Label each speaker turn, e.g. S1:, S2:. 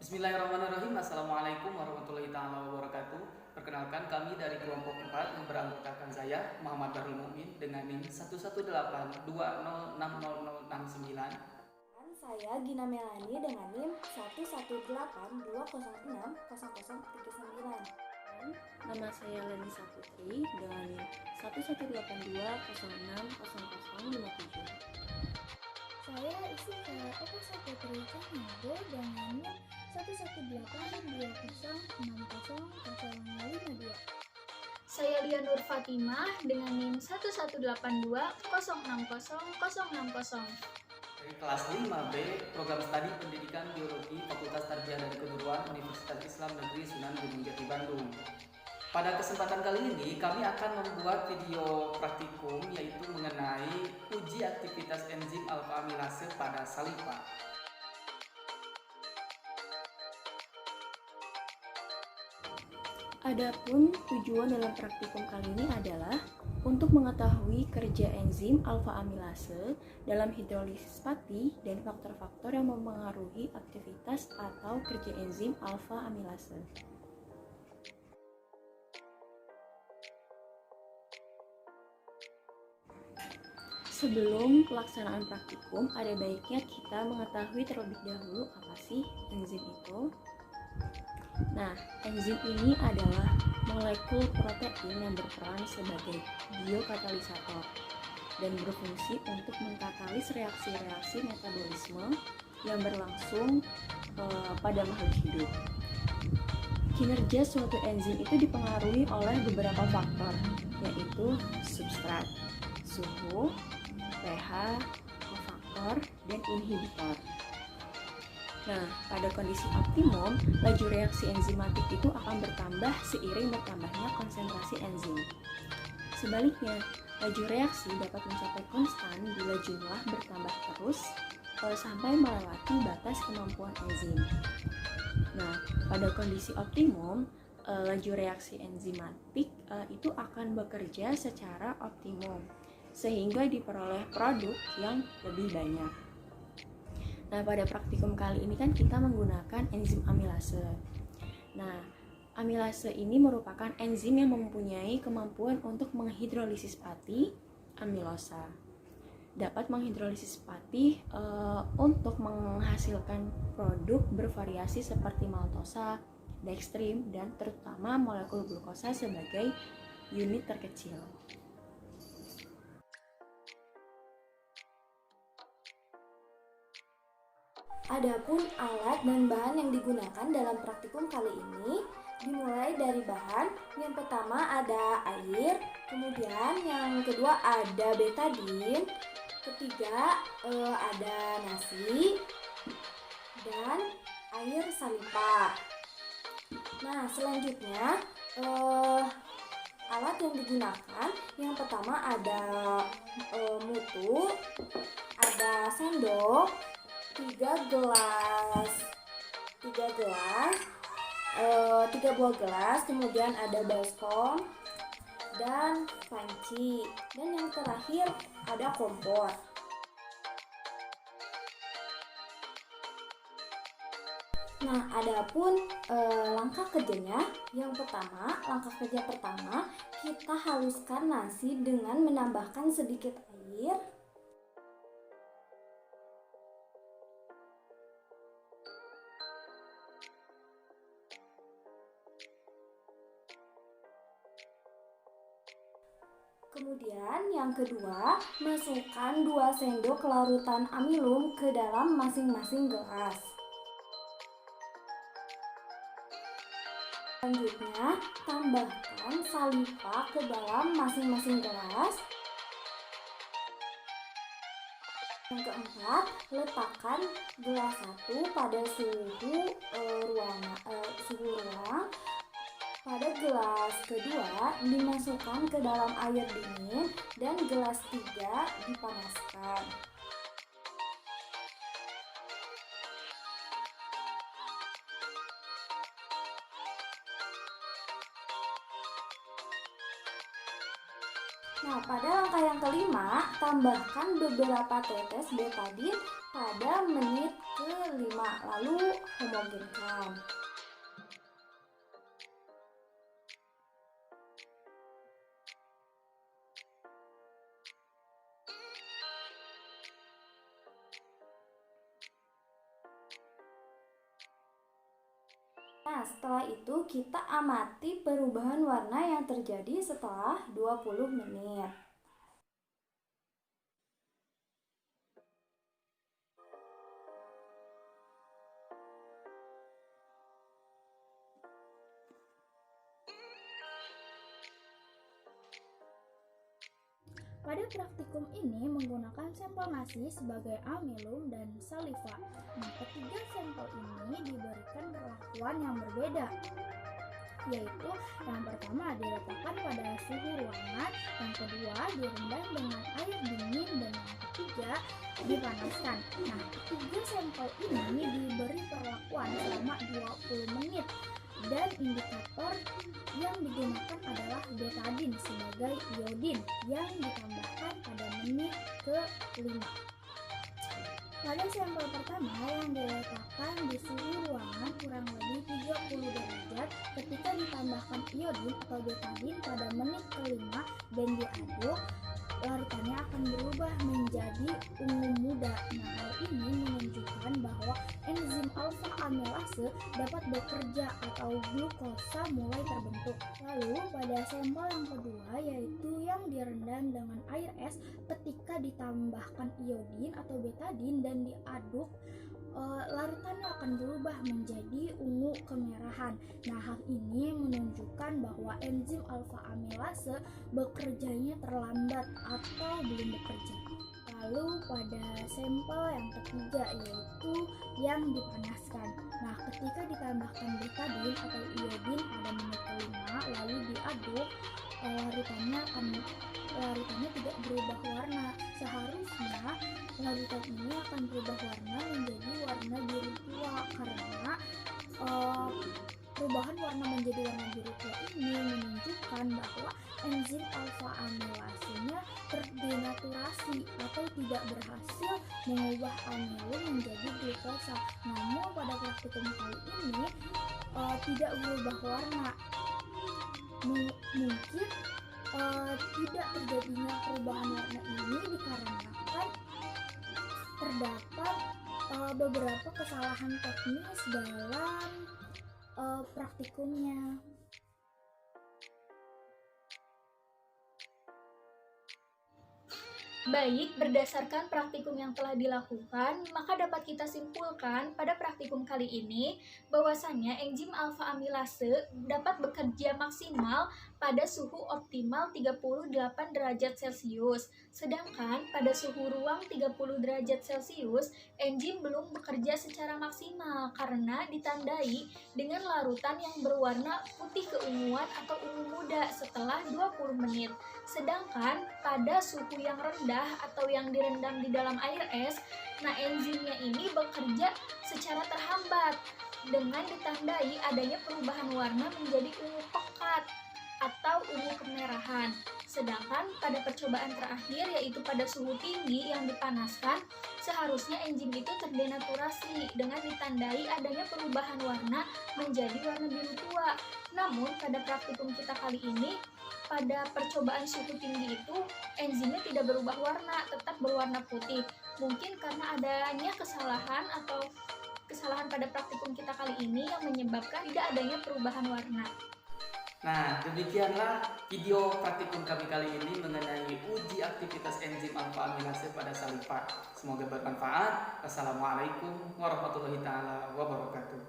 S1: Bismillahirrahmanirrahim. Assalamualaikum warahmatullahi taala wabarakatuh. Perkenalkan, kami dari kelompok 4 yang beranggotakan saya Muhammad Darul Mukmin dengan NIM 11820600069.
S2: Dan saya Gina Melani dengan NIM 11820606039.
S3: Dan nama saya Leni Saputri dengan NIM 11820600057.
S4: Saya Isifaya Oka Saputri Cahyanado dengan NIM 11820606052.
S5: Saya Lianur Fatimah dengan NIM 11820600060.
S1: Dari kelas 5B, program studi pendidikan biologi Fakultas Tarbiyah dan Keguruan Universitas Islam Negeri Sunan Gunung Jati Bandung. Pada kesempatan kali ini kami akan membuat video praktikum yaitu mengenai uji aktivitas enzim alfa amilase pada saliva.
S3: Adapun tujuan dalam praktikum kali ini adalah untuk mengetahui kerja enzim alfa amilase dalam hidrolisis pati dan faktor-faktor yang mempengaruhi aktivitas atau kerja enzim alfa amilase. Sebelum pelaksanaan praktikum, ada baiknya kita mengetahui terlebih dahulu apa sih enzim itu. Nah, enzim ini adalah molekul protein yang berperan sebagai biokatalisator dan berfungsi untuk mengkatalis reaksi-reaksi metabolisme yang berlangsung pada makhluk hidup. Kinerja suatu enzim itu dipengaruhi oleh beberapa faktor, yaitu substrat, suhu, pH, kofaktor, dan inhibitor. Nah, pada kondisi optimum, laju reaksi enzimatik itu akan bertambah seiring bertambahnya konsentrasi enzim. Sebaliknya, laju reaksi dapat mencapai konstan bila jumlah bertambah terus sampai melewati batas kemampuan enzim. Nah, pada kondisi optimum, laju reaksi enzimatik itu akan bekerja secara optimum, sehingga diperoleh produk yang lebih banyak. Nah, pada praktikum kali ini kan kita menggunakan enzim amilase. Nah, amilase ini merupakan enzim yang mempunyai kemampuan untuk menghidrolisis pati, amilosa. Dapat menghidrolisis pati untuk menghasilkan produk bervariasi seperti maltosa, dextrin, dan terutama molekul glukosa sebagai unit terkecil.
S2: Adapun alat dan bahan yang digunakan dalam praktikum kali ini dimulai dari bahan. Yang pertama ada air, kemudian yang kedua ada betadin, ketiga ada nasi, dan air saliva. Nah, selanjutnya alat yang digunakan yang pertama ada mutu, ada sendok, 3 buah gelas, kemudian ada baskom dan panci, dan yang terakhir ada kompor. Nah, adapun langkah kerja pertama kita haluskan nasi dengan menambahkan sedikit air. Kemudian yang kedua, masukkan 2 sendok larutan amilum ke dalam masing-masing gelas. Selanjutnya, tambahkan saliva ke dalam masing-masing gelas. Yang keempat, letakkan gelas 1 pada suhu ruang. Pada gelas kedua dimasukkan ke dalam air dingin dan gelas 3 dipanaskan. Nah, pada langkah yang kelima, tambahkan beberapa tetes betadin pada menit ke 5, lalu homogenkan. Nah, setelah itu kita amati perubahan warna yang terjadi setelah 20 menit.
S4: Pada praktikum ini menggunakan sampel nasi sebagai amilum dan saliva. Nah, ketiga sampel ini diberikan perlakuan yang berbeda, yaitu yang pertama diletakkan pada suhu ruangan, yang kedua direndam dengan air dingin, dan yang ketiga dipanaskan. Nah, ketiga sampel ini diberi perlakuan selama 20 menit dan indikator yang digunakan adalah betadin sebagai iodin yang ditambahkan pada menit ke-5. Pada sampel pertama yang diletakkan di suhu ruangan kurang lebih 30 derajat, ketika ditambahkan iodin atau betadin pada menit ke-5 dan diaduk, larutannya akan berubah menjadi ungu muda. Nah, hal ini menunjukkan bahwa enzim alfa amilase dapat bekerja atau glukosa mulai terbentuk. Lalu pada sampel yang kedua, yaitu yang direndam dengan air es, ketika ditambahkan iodin atau betadin dan diaduk, larutannya akan berubah menjadi ungu kemerahan. Nah, hal ini menunjukkan bahwa enzim alfa amilase bekerjanya terlambat atau belum bekerja. Lalu pada sampel yang ketiga, yaitu yang dipanaskan. Nah, ketika ditambahkan betadin atau iodin pada menit ke-5 lalu diaduk, larutannya tidak berubah warna. Seharusnya larutan ini akan berubah warna menjadi warna biru tua, karena perubahan warna menjadi warna biru tua ini menunjukkan bahwa enzim alfa amilasenya terdenaturasi atau tidak berhasil mengubah amilum menjadi glukosa. Namun pada praktikum kali ini tidak berubah warna. Mungkin tidak terjadinya perubahan warna ini dikarenakan terdapat beberapa kesalahan teknis dalam praktikumnya.
S5: Baik, berdasarkan praktikum yang telah dilakukan, maka dapat kita simpulkan pada praktikum kali ini bahwasannya enzim alfa amilase dapat bekerja maksimal pada suhu optimal 38 derajat Celcius. Sedangkan pada suhu ruang 30 derajat Celcius, enzim belum bekerja secara maksimal karena ditandai dengan larutan yang berwarna putih keunguan atau ungu muda setelah 20 menit. Sedangkan pada suhu yang rendah atau yang direndam di dalam air es, nah enzimnya ini bekerja secara terhambat dengan ditandai adanya perubahan warna menjadi ungu pekat atau ungu kemerahan. Sedangkan pada percobaan terakhir, yaitu pada suhu tinggi yang dipanaskan, seharusnya enzim itu terdenaturasi dengan ditandai adanya perubahan warna menjadi warna biru tua. Namun pada praktikum kita kali ini, pada percobaan suhu tinggi itu enzimnya tidak berubah warna, tetap berwarna putih. Mungkin karena adanya kesalahan pada praktikum kita kali ini yang menyebabkan tidak adanya perubahan warna.
S1: Nah, demikianlah video praktikum kami kali ini mengenai uji aktivitas enzim alfa amilase pada saliva. Semoga bermanfaat. Wassalamualaikum warahmatullahi wabarakatuh.